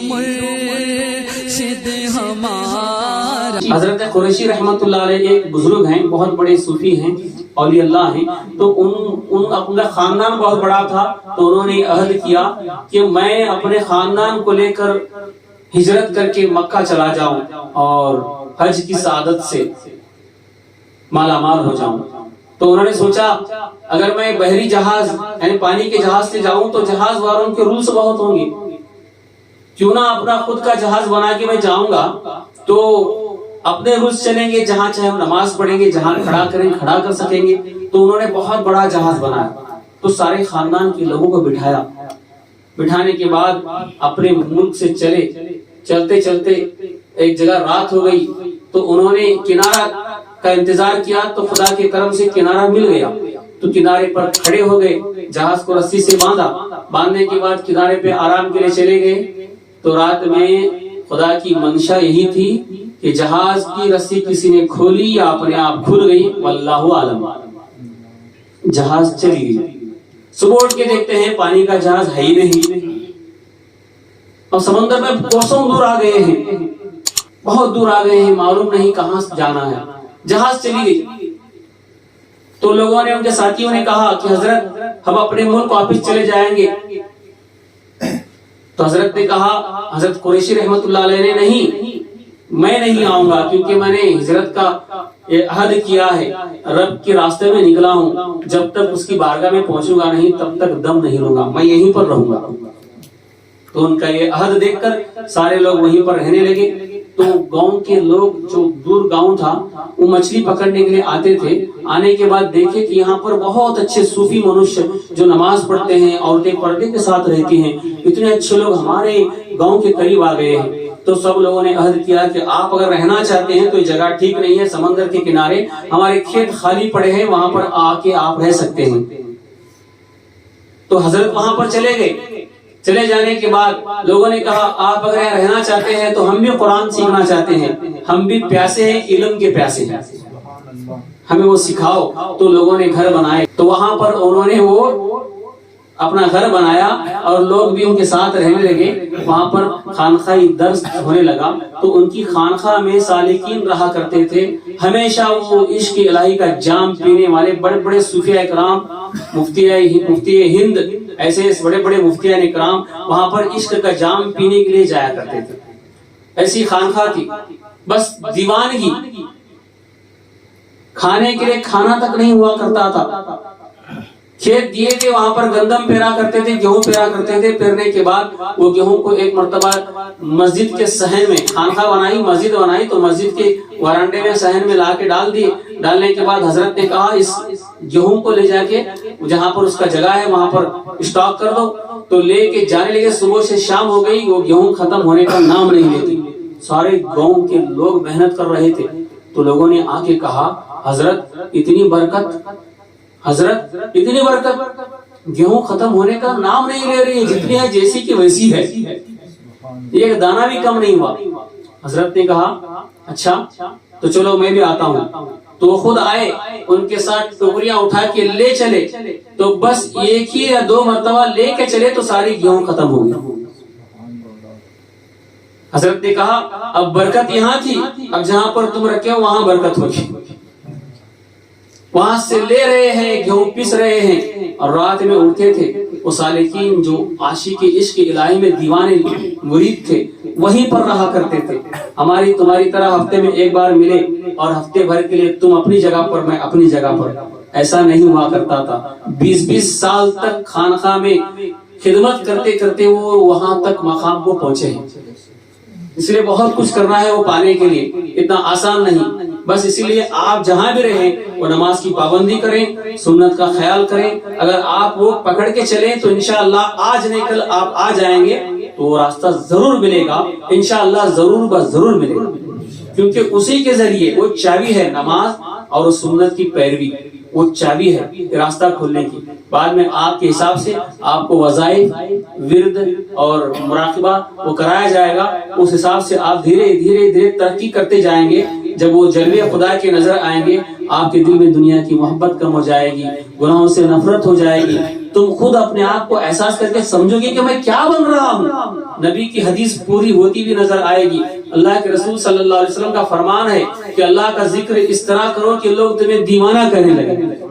مرشد ہمارا. حضرت قریشی رحمۃ اللہ علیہ ایک بزرگ ہیں، بہت بڑے صوفی ہیں، اولیاء اللہ ہیں. تو ان اپنا خاندان بہت بڑا تھا، تو انہوں نے عہد کیا کہ میں اپنے خاندان کو لے کر ہجرت کر کے مکہ چلا جاؤں اور حج کی سعادت سے مالا مال ہو جاؤں. تو انہوں نے سوچا اگر میں بحری جہاز یعنی پانی کے جہاز سے جاؤں تو جہاز والوں کے رولز بہت ہوں گے، کیوں نہ اپنا خود کا جہاز بنا کے میں جاؤں گا تو اپنے رولز چلیں گے، جہاں چاہے ہم نماز پڑھیں گے، جہاں کھڑا کریں کھڑا کر سکیں گے. تو انہوں نے بہت بڑا جہاز بنایا، تو سارے خاندان کے لوگوں کو بٹھایا. بٹھانے کے بعد اپنے ملک سے چلتے چلتے ایک جگہ رات ہو گئی، تو انہوں نے کنارہ کا انتظار کیا. تو خدا کے کرم سے کنارہ مل گیا، تو کنارے پر کھڑے ہو گئے، جہاز کو رسی سے باندھنے کے بعد کنارے پہ آرام کے لیے چلے گئے. تو رات میں خدا کی منشا یہی تھی کہ جہاز کی رسی کسی نے کھولی یا اپنے آپ کھل گئی، واللہ عالم. جہاز چلی گئی. صبح اٹھ کے دیکھتے ہیں پانی کا جہاز ہے ہی نہیں، اور سمندر میں کوسوں دور آ گئے ہیں، بہت دور آ گئے ہیں، معلوم نہیں کہاں جانا ہے. جہاز چلی گئی. تو لوگوں نے، ان کے ساتھیوں نے کہا کہ حضرت ہم اپنے ملک واپس چلے جائیں گے. تو حضرت نے کہا، حضرت قریشی رحمت اللہ علیہ نے، نہیں میں نہیں آؤں گا، کیونکہ میں نے ہجرت کا عہد کیا ہے، رب کے راستے میں نکلا ہوں، جب تک اس کی بارگاہ میں پہنچوں گا نہیں تب تک دم نہیں لوں گا، میں یہیں پر رہوں گا. تو ان کا یہ عہد دیکھ کر سارے لوگ وہیں پر رہنے لگے. تو گاؤں کے لوگ، جو دور گاؤں تھا، وہ مچھلی پکڑنے کے لیے آتے تھے. آنے کے بعد دیکھے کہ یہاں پر بہت اچھے صوفی منوشیہ جو نماز پڑھتے ہیں، عورتیں پردے کے ساتھ رہتی ہیں، اتنے اچھے لوگ ہمارے گاؤں کے قریب آ گئے ہیں. تو سب لوگوں نے عہد کیا کہ آپ اگر رہنا چاہتے ہیں تو یہ جگہ ٹھیک نہیں ہے، سمندر کے کنارے ہمارے کھیت خالی پڑے ہیں، وہاں پر آ کے آپ رہ سکتے ہیں. تو حضرت وہاں پر چلے گئے. چلے جانے کے بعد لوگوں نے کہا آپ اگر یہاں رہنا چاہتے ہیں تو ہم بھی قرآن سیکھنا چاہتے ہیں، ہم بھی پیاسے ہیں، علم کے پیاسے ہیں، ہمیں وہ سکھاؤ. تو لوگوں نے گھر بنائے. تو وہاں پر انہوں نے وہ اپنا گھر بنایا اور لوگ بھی ان کے ساتھ رہنے لگے. وہاں پر خانقاہ درس ہونے لگا. تو ان کی خانقاہ میں سالکین رہا کرتے تھے. ہمیشہ وہ عشق الہی کا جام پینے والے بڑے بڑے صوفیاء اکرام، مفتی ہند، ایسے بڑے بڑے مفتیان اکرام وہاں پر عشق کا جام پینے کے لیے جایا کرتے تھے. ایسی خانقاہ تھی، بس دیوانگی، کھانے کے لیے کھانا تک نہیں ہوا کرتا تھا. کھیت دیے تھے، وہاں پر گندم پیرا کرتے تھے، گیہوں پیرا کرتے تھے. پیرنے کے بعد وہ گیہوں کو ایک مرتبہ مسجد کے صحن میں، خانقاہ بنائی، مسجد بنائی، تو مسجد کے ورانڈے میں صحن میں لا کے ڈال دیے. ڈالنے کے بعد حضرت نے کہا اس گیہوں کو لے جا کے جہاں پر اس کا جگہ ہے وہاں پر اسٹاک کر دو. تو لے کے جانے لگے. صبح سے شام ہو گئی، وہ گیہوں ختم ہونے کا نام نہیں لیتی. سارے گاؤں کے لوگ محنت کر رہے تھے. تو لوگوں نے آ کے کہا حضرت اتنی برکت، حضرت اتنی برکت، گیہوں ختم ہونے کا نام نہیں لے رہی ہے، جتنی ہے جیسی کی ویسی ہے، ایک دانہ بھی کم نہیں ہوا. حضرت نے کہا اچھا تو چلو میں بھی آتا ہوں. تو وہ خود آئے، ان کے ساتھ ٹوکریاں اٹھا کے لے چلے. تو بس ایک ہی یا دو مرتبہ لے کے چلے تو ساری گیہوں ختم ہو گئی. حضرت نے کہا اب برکت یہاں تھی، اب جہاں پر تم رکھے ہو وہاں برکت ہوگی. وہاں سے لے رہے ہیں، گیہوں پیس رہے ہیں، اور رات میں اٹھتے تھے. وہ سالکین جو عاشق عشق الہی میں دیوانے مرید تھے وہیں پر رہا کرتے تھے. ہماری تمہاری طرح ہفتے میں ایک بار ملے اور ہفتے بھر کے لیے تم اپنی جگہ پر میں اپنی جگہ پر، ایسا نہیں ہوا کرتا تھا. 20-20 سال تک خانقاہ میں خدمت کرتے کرتے وہ وہاں تک مقام کو پہنچے ہیں. اس لیے بہت کچھ کرنا ہے وہ پانے کے لیے، اتنا آسان نہیں. بس اسی لیے آپ جہاں بھی رہیں وہ نماز کی پابندی کریں، سنت کا خیال کریں. اگر آپ وہ پکڑ کے چلیں تو انشاءاللہ آج نہیں کل آپ آ جائیں گے تو وہ راستہ ضرور ملے گا، انشاءاللہ ضرور ضرور ملے گا. کیونکہ اسی کے ذریعے وہ چابی ہے، نماز اور سنت کی پیروی، وہ چابی ہے راستہ کھولنے کی. بعد میں آپ کے حساب سے آپ کو وظائف، ورد اور مراقبہ وہ کرایا جائے گا. اس حساب سے آپ دھیرے دھیرے دھیرے ترقی کرتے جائیں گے. جب وہ جلوے خدا کے نظر آئیں گے آپ کے دل میں دنیا کی محبت کم ہو جائے گی، گناہوں سے نفرت ہو جائے گی. تو تم خود اپنے آپ کو احساس کر کے سمجھو گے کہ میں کیا بن رہا ہوں. نبی کی حدیث پوری ہوتی بھی نظر آئے گی. اللہ کے رسول صلی اللہ علیہ وسلم کا فرمان ہے کہ اللہ کا ذکر اس طرح کرو کہ لوگ تمہیں دیوانہ کہنے لگے.